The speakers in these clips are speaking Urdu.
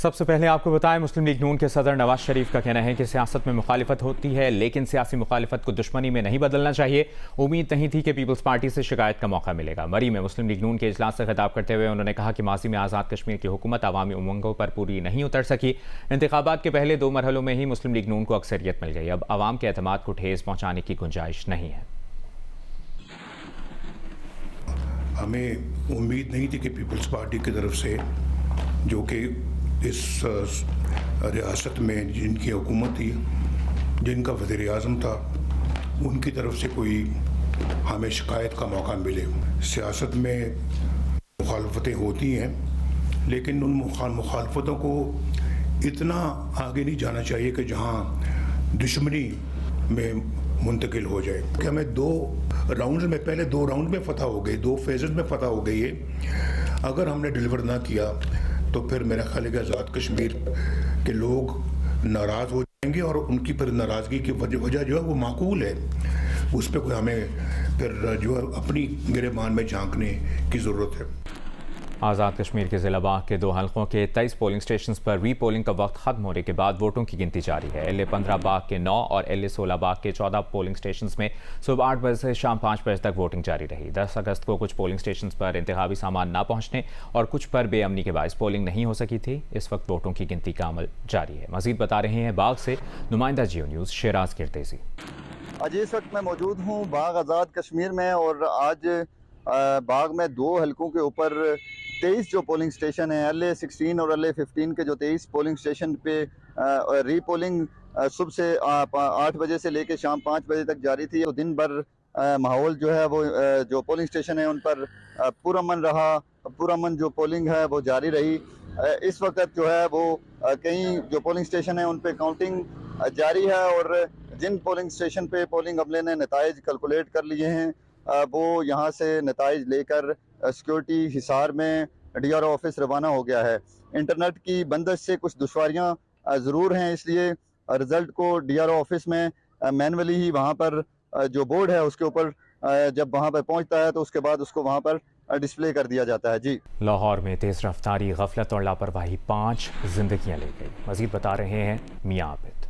سب سے پہلے آپ کو بتائیں، مسلم لیگ نون کے صدر نواز شریف کا کہنا ہے کہ سیاست میں مخالفت ہوتی ہے لیکن سیاسی مخالفت کو دشمنی میں نہیں بدلنا چاہیے۔ امید نہیں تھی کہ پیپلز پارٹی سے شکایت کا موقع ملے گا۔ مری میں مسلم لیگ نون کے اجلاس سے خطاب کرتے ہوئے انہوں نے کہا کہ ماضی میں آزاد کشمیر کی حکومت عوامی امنگوں پر پوری نہیں اتر سکی۔ انتخابات کے پہلے 2 مرحلوں میں ہی مسلم لیگ نون کو اکثریت مل گئی، اب عوام کے اعتماد کو ٹھیس پہنچانے کی گنجائش نہیں ہے۔ ہمیں امید نہیں تھی کہ پیپلز پارٹی کی طرف سے، جو کہ اس ریاست میں جن کی حکومت تھی، جن کا وزیر اعظم تھا، ان کی طرف سے کوئی ہمیں شکایت کا موقع ملے۔ سیاست میں مخالفتیں ہوتی ہیں لیکن ان مخالفتوں کو اتنا آگے نہیں جانا چاہیے کہ جہاں دشمنی میں منتقل ہو جائے۔ کہ ہمیں 2 راؤنڈز میں، پہلے 2 راؤنڈ میں فتح ہو گئی، 2 فیزز میں فتح ہو گئی ہے۔ اگر ہم نے ڈیلیور نہ کیا تو پھر میرا خیال ہے کہ آزاد کشمیر کے لوگ ناراض ہو جائیں گے، اور ان کی پھر ناراضگی کی وجہ جو ہے وہ معقول ہے، اس پہ کوئی ہمیں پھر جو ہے اپنی گریبان میں جھانکنے کی ضرورت ہے۔ آزاد کشمیر کے ضلع باغ کے 2 حلقوں کے 23 پولنگ سٹیشنز پر ری پولنگ کا وقت ختم ہونے کے بعد ووٹوں کی گنتی جاری ہے۔ LA-15 باغ کے 9 اور LA-16 باغ کے 14 پولنگ سٹیشنز میں صبح 8 بجے سے شام 5 بجے تک ووٹنگ جاری رہی۔ 10 اگست کو کچھ پولنگ سٹیشنز پر انتخابی سامان نہ پہنچنے اور کچھ پر بے امنی کے باعث پولنگ نہیں ہو سکی تھی۔ اس وقت ووٹوں کی گنتی کا عمل جاری ہے۔ مزید بتا رہے ہیں باغ سے نمائندہ جیو نیوز شیراز کردیسی۔ آج اس وقت میں موجود ہوں باغ آزاد کشمیر میں، اور آج باغ میں 2 حلقوں کے اوپر 23 جو پولنگ سٹیشن ہیں، LA-16 اور LA-15 کے جو 23 پولنگ سٹیشن پہ ری پولنگ صبح سے 8 بجے سے لے کے شام 5 بجے تک جاری تھی۔ تو دن بھر ماحول جو ہے وہ جو پولنگ سٹیشن ہے ان پر پرامن رہا، پرامن جو پولنگ ہے وہ جاری رہی۔ اس وقت جو ہے وہ کئی جو پولنگ سٹیشن ہیں ان پہ کاؤنٹنگ جاری ہے، اور جن پولنگ سٹیشن پہ پولنگ عملے نے نتائج کیلکولیٹ کر لیے ہیں وہ یہاں سے نتائج لے کر سیکورٹی حصار میں DRO آفس روانہ ہو گیا ہے۔ انٹرنیٹ کی بندش سے کچھ دشواریاں ضرور ہیں، اس لیے رزلٹ کو DRO آفس میں مینولی ہی وہاں پر جو بورڈ ہے اس کے اوپر جب وہاں پر پہنچتا ہے تو اس کے بعد اس کو وہاں پر ڈسپلے کر دیا جاتا ہے۔ جی، لاہور میں تیز رفتاری، غفلت اور لاپرواہی 5 زندگیاں لے گئی۔ مزید بتا رہے ہیں میاں عابد۔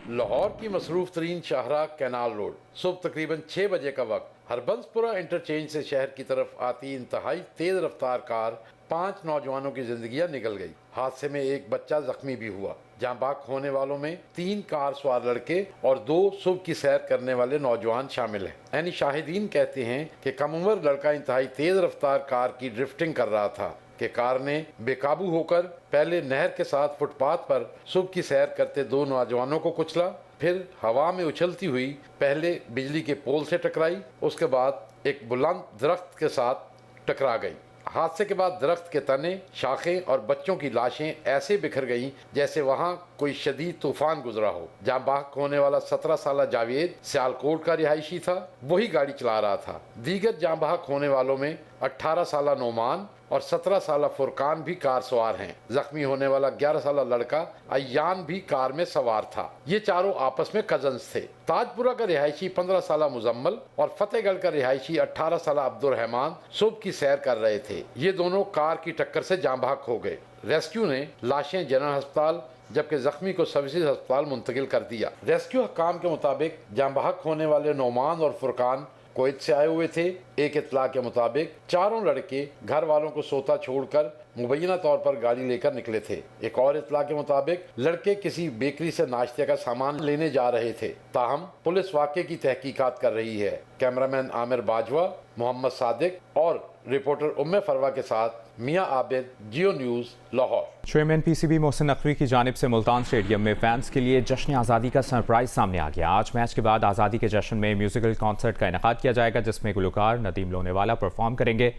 لاہور کی مصروف ترین شاہراہ کینال روڈ، صبح تقریباً 6 بجے کا وقت، ہربنس پورہ انٹرچینج سے شہر کی طرف آتی انتہائی تیز رفتار کار 5 نوجوانوں کی زندگیاں نکل گئی۔ حادثے میں ایک بچہ زخمی بھی ہوا۔ جاں بحق ہونے والوں میں 3 کار سوار لڑکے اور 2 صبح کی سیر کرنے والے نوجوان شامل ہیں۔ یعنی شاہدین کہتے ہیں کہ کم عمر لڑکا انتہائی تیز رفتار کار کی ڈرفٹنگ کر رہا تھا کہ کار نے بے قابو ہو کر پہلے نہر کے ساتھ فٹ پاتھ پر صبح کی سیر کرتے 2 نوجوانوں کو کچلا، پھر ہوا میں اچھلتی ہوئی پہلے بجلی کے پول سے ٹکرائی، اس کے بعد ایک بلند درخت کے ساتھ ٹکرا گئی۔ حادثے کے بعد درخت کے تنے، شاخیں اور بچوں کی لاشیں ایسے بکھر گئیں جیسے وہاں کوئی شدید طوفان گزرا ہو۔ جاں بحق ہونے والا 17 سالہ جاوید سیالکوٹ کا رہائشی تھا، وہی گاڑی چلا رہا تھا۔ دیگر جاں بحق ہونے والوں میں 18 سالہ نعمان اور 17 سالہ فرقان بھی کار سوار ہیں۔ زخمی ہونے والا 11 سالہ لڑکا ایان بھی کار میں سوار تھا۔ یہ چاروں آپس میں کزنز تھے۔ تاج پورہ کا رہائشی 15 سالہ مزمل اور فتح گڑھ کا رہائشی 18 سالہ عبد الرحمان صبح کی سیر کر رہے تھے۔ یہ دونوں کار کی ٹکر سے جاں بحق ہو گئے۔ ریسکیو نے لاشیں جنرل ہسپتال جبکہ زخمی کو سروسز ہسپتال منتقل کر دیا۔ ریسکیو حکام کے مطابق جاں بحق ہونے والے نعمان اور فرقان کویت سے آئے ہوئے تھے۔ ایک اطلاع کے مطابق چاروں لڑکے گھر والوں کو سوتا چھوڑ کر مبینہ طور پر گاڑی لے کر نکلے تھے۔ ایک اور اطلاع کے مطابق لڑکے کسی بیکری سے ناشتے کا سامان لینے جا رہے تھے۔ تاہم پولیس واقعے کی تحقیقات کر رہی ہے۔ کیمرامین عامر باجوہ، محمد صادق اور رپورٹر ام فروہ کے ساتھ Mian Abid, Geo News, Lahore. Chairman PCB Mohsin Naqvi کی جانب سے ملتان اسٹیڈیم میں فینس کے لیے جشن آزادی کا سرپرائز سامنے آ گیا۔ آج میچ کے بعد آزادی کے جشن میں میوزیکل کانسرٹ کا انعقاد کیا جائے گا جس میں گلوکار ندیم لونے والا پرفارم کریں گے۔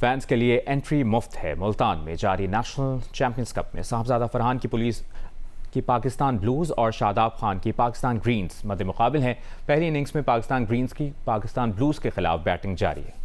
فینس کے لیے انٹری مفت ہے۔ ملتان میں جاری نیشنل چیمپئنز کپ میں صاحبزادہ فرحان کی پولیس کی پاکستان بلوز اور شاداب خان کی پاکستان گرینز مد مقابل ہیں۔ پہلی اننگز میں پاکستان گرینز کی پاکستان بلوز کے خلاف بیٹنگ جاری ہے۔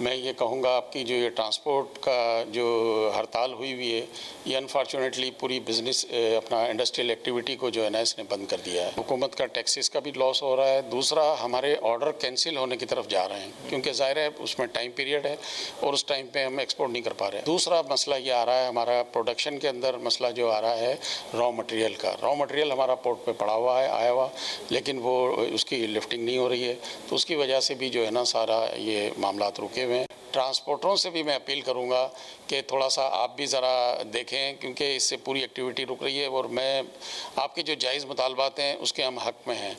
میں یہ کہوں گا آپ کی جو یہ ٹرانسپورٹ کا جو ہڑتال ہوئی ہے یہ انفارچونیٹلی پوری بزنس اپنا انڈسٹریل ایکٹیویٹی کو جو ہے نا اس نے بند کر دیا ہے. حکومت کا ٹیکسز کا بھی لاس ہو رہا ہے. دوسرا ہمارے آرڈر کینسل ہونے کی طرف جا رہے ہیں کیونکہ ظاہر ہے اس میں ٹائم پیریڈ ہے اور اس ٹائم پہ ہم ایکسپورٹ نہیں کر پا رہے. دوسرا مسئلہ یہ آ رہا ہے ہمارا پروڈکشن کے اندر مسئلہ جو آ رہا ہے را مٹیریل کا. را مٹیریل ہمارا پورٹ پہ پڑا ہوا ہے آیا ہوا لیکن وہ اس کی لفٹنگ نہیں ہو رہی ہے تو اس کی وجہ سے بھی جو ہے نا سارا یہ معاملات رکے ہوئے ہیں. ٹرانسپورٹروں سے بھی میں اپیل کروں گا کہ تھوڑا سا آپ بھی ذرا دیکھیں کیونکہ اس سے پوری ایکٹیویٹی رک رہی ہے اور میں آپ کے جو جائز مطالبات ہیں اس کے ہم حق میں ہیں.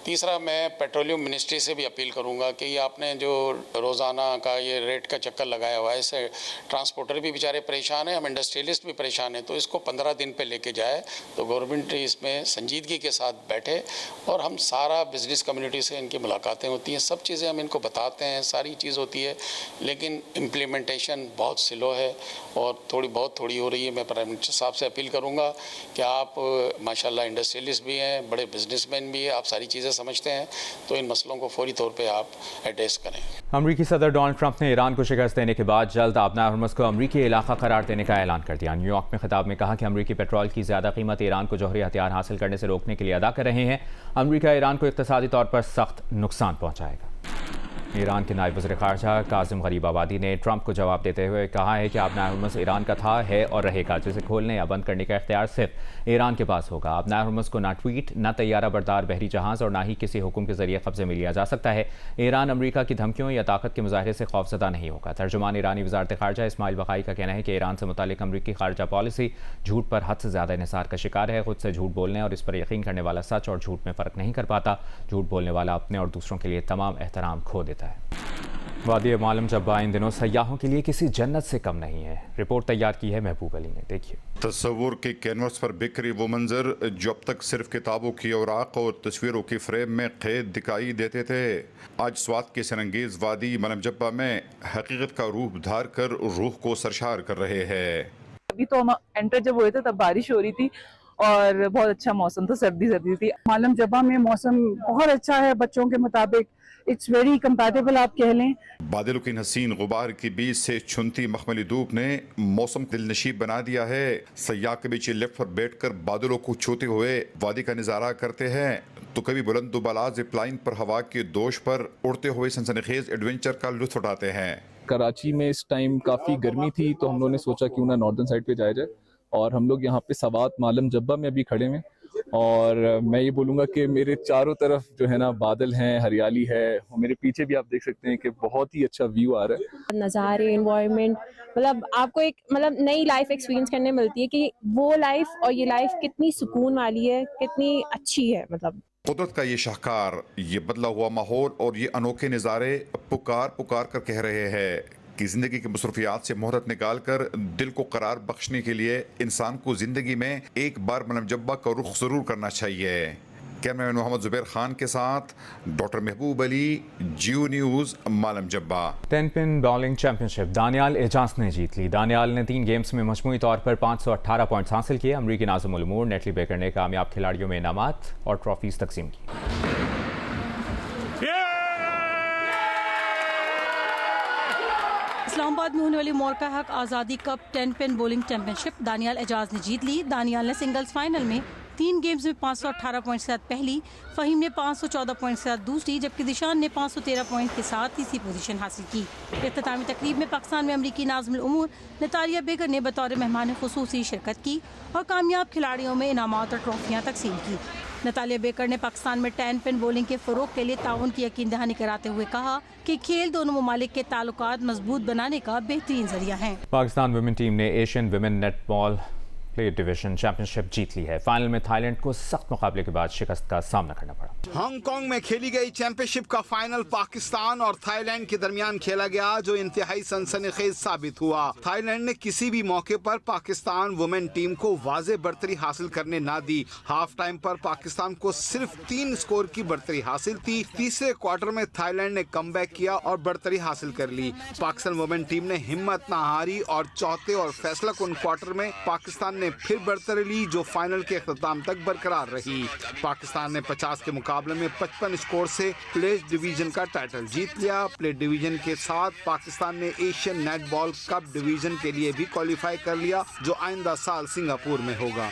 تیسرا میں پیٹرولیم منسٹری سے بھی اپیل کروں گا کہ یہ آپ نے جو روزانہ کا یہ ریٹ کا چکر لگایا ہوا ہے اس سے ٹرانسپورٹر بھی بیچارے پریشان ہیں, ہم انڈسٹریلسٹ بھی پریشان ہیں, تو اس کو 15 دن پہ لے کے جائے تو گورنمنٹ اس میں سنجیدگی کے ساتھ بیٹھے اور ہم سارا بزنس کمیونٹی سے ان کی ملاقاتیں ہوتی ہیں, سب چیزیں ہم ان کو بتاتے ہیں, ساری چیز ہوتی ہے لیکن امپلیمنٹیشن بہت سلو ہے اور بہت تھوڑی ہو رہی ہے. میں پرائم منسٹر صاحب سے اپیل کروں گا کہ آپ ماشاءاللہ انڈسٹریلسٹ بھی ہیں, بڑے بزنس مین بھی ہیں, آپ ساری چیزیں سمجھتے ہیں تو ان مسئلوں کو فوری طور پہ آپ ایڈریس کریں. امریکی صدر ڈونلڈ ٹرمپ نے ایران کو شکست دینے کے بعد جلد آبنائے ہرمز کو امریکی علاقہ قرار دینے کا اعلان کر دیا. نیو یارک میں خطاب میں کہا کہ امریکی پیٹرول کی زیادہ قیمت ایران کو جوہری ہتھیار حاصل کرنے سے روکنے کے لیے ادا کر رہے ہیں. امریکہ ایران کو اقتصادی طور پر سخت نقصان پہنچائے گا. ایران کے نائب وزیر خارجہ کاظم غریب آبادی نے ٹرمپ کو جواب دیتے ہوئے کہا ہے کہ آبنائے ہرمز ایران کا تھا, ہے اور رہے گا, جسے کھولنے یا بند کرنے کا اختیار صرف ایران کے پاس ہوگا. آبنائے ہرمز کو نہ ٹویٹ, نہ طیارہ بردار بحری جہاز اور نہ ہی کسی حکم کے ذریعے قبضے میں لیا جا سکتا ہے. ایران امریکہ کی دھمکیوں یا طاقت کے مظاہرے سے خوفزدہ نہیں ہوگا. ترجمان ایرانی وزارت خارجہ اسماعیل بقائی کا کہنا ہے کہ ایران سے متعلق امریکی خارجہ پالیسی جھوٹ پر حد سے زیادہ انحصار کا شکار ہے. خود سے جھوٹ بولنے اور اس پر یقین کرنے والا سچ اور جھوٹ میں فرق نہیں کر پاتا. جھوٹ بولنے والا اپنے اور دوسروں کے لیے تمام احترام کھو دیتا ہے. وادی معلم جبہ ان دنوں سیاحوں کے لیے کسی جنت سے کم نہیں ہے. رپورٹ تیار کی ہے محبوب علی نے, دیکھیے. تصور کے کینوس پر بکھ رہی وہ منظر جو اب تک صرف کتابوں کی اوراق اور تصویروں کی فریم میں قید دکھائی دیتے تھے, آج سوات کے سرنگیز وادی معلم جبہ میں حقیقت کا روپ دھار کر روح کو سرشار کر رہے ہیں. ابھی تو ہم انٹر جب ہوئے تھے تب بارش ہو رہی تھی اور بہت اچھا موسم تھا, سردی تھی. معلم جبہ میں موسم بہت اچھا ہے بچوں کے مطابق, اٹس ویری کمپیٹیبل آپ کہہ لیں. بادلوں کی حسین غبار کے بیچ سے چھنتی مخملی دھوپ نے موسم دل نشیب بنا دیا ہے. سیاح کے بیچ لیفٹ پر بیٹھ کر بادلوں کو چھوتے ہوئے وادی کا نظارہ کرتے ہیں تو کبھی بلند و بالا زپ لائن پر ہوا کے دوش پر اڑتے ہوئے سنسنی ایڈونچر کا لطف اٹھاتے ہیں. کراچی میں اس ٹائم کافی گرمی تھی تو ہم لوگوں نے سوچا کیوں نہ ناردرن سائڈ پہ جایا جائے, اور ہم لوگ یہاں پہ سوات معلم جبہ میں ابھی کھڑے ہیں. اور میں یہ بولوں گا کہ میرے چاروں طرف جو ہے نا بادل ہیں, ہریالی ہے, اور میرے پیچھے بھی آپ دیکھ سکتے ہیں کہ بہت ہی اچھا ویو آ رہا ہے. نظارے, انوائرمنٹ, مطلب آپ کو ایک نئی لائف ایکسپیرینس کرنے ملتی ہے کہ وہ لائف اور یہ لائف کتنی سکون والی ہے, کتنی اچھی ہے. مطلب قدرت کا یہ شاہکار, یہ بدلا ہوا ماحول اور یہ انوکھے نظارے پکار کر کہہ رہے ہیں کہ زندگی کی مصروفیات سے مہلت نکال کر دل کو قرار بخشنے کے لیے انسان کو زندگی میں ایک بار معلم جبہ کا رخ ضرور کرنا چاہیے. کیمرہ مین محمد زبیر خان کے ساتھ ڈاکٹر محبوب علی, جیو نیوز, معلم جبہ. 10 پن باؤلنگ چیمپئن شپ دانیال اعجاز نے جیت لی. دانیال نے 3 گیمز میں مجموعی طور پر 518 پوائنٹس حاصل کیے. امریکی ناظم الامور نیٹلی بیکر نے کامیاب کھلاڑیوں میں انعامات اور ٹرافیز تقسیم کی. اسلام آباد میں ہونے والی مورکا حق آزادی کپ 10 پن بولنگ چیمپئن شپ دانیال اعجاز نے جیت لی. دانیال نے سنگلز فائنل میں 3 گیمز میں 518 پوائنٹ کے ساتھ پہلی, فہیم نے 514 پوائنٹ کے ساتھ دوسری, جبکہ ذیشان نے 513 پوائنٹ کے ساتھ تیسری پوزیشن حاصل کی. اختتامی تقریب میں پاکستان میں امریکی ناظم الامور نتالیہ بیکر نے بطور مہمان خصوصی شرکت کی اور کامیاب کھلاڑیوں میں انعامات اور ٹرافیاں تقسیم کی. نتالیہ بیکر نے پاکستان میں 10 پن بولنگ کے فروغ کے لیے تعاون کی یقین دہانی کراتے ہوئے کہا کہ کھیل دونوں ممالک کے تعلقات مضبوط بنانے کا بہترین ذریعہ ہے. پاکستان ویمن ٹیم نے ایشین ویمن نیٹ بال پلیٹ ڈویژن چیمپئن شپ جیت لی ہے. فائنل میں تھائی لینڈ کو سخت مقابلے کے بعد شکست کا سامنا کرنا پڑا. ہانگ کانگ میں کھیلی گئی چیمپئن شپ کا فائنل پاکستان اور تھائی لینڈ کے درمیان کھیلا گیا, جو انتہائی سنسنی خیز ثابت ہوا. تھائی لینڈ نے کسی بھی موقع پر پاکستان وومن ٹیم کو واضح برتری حاصل کرنے نہ دی. ہاف ٹائم پر پاکستان کو صرف 3 سکور کی برتری حاصل تھی. تیسرے کوارٹر میں تھائی لینڈ نے کم بیک کیا اور برتری حاصل کر لی. پاکستان وومن ٹیم نے ہمت نہ ہاری اور چوتھے اور فیصلہ کن کوارٹر میں پاکستان نے نے پھر برتری لی جو فائنل کے اختتام تک برقرار رہی۔ پاکستان نے 50 کے مقابلے میں 55 اسکور سے پلیٹ ڈویژن کا ٹائٹل جیت لیا۔ پلیٹ ڈویژن کے ساتھ پاکستان نے ایشین نیٹ بال کپ ڈویژن کے لیے بھی کوالیفائی کر لیا جو آئندہ سال سنگاپور میں ہوگا۔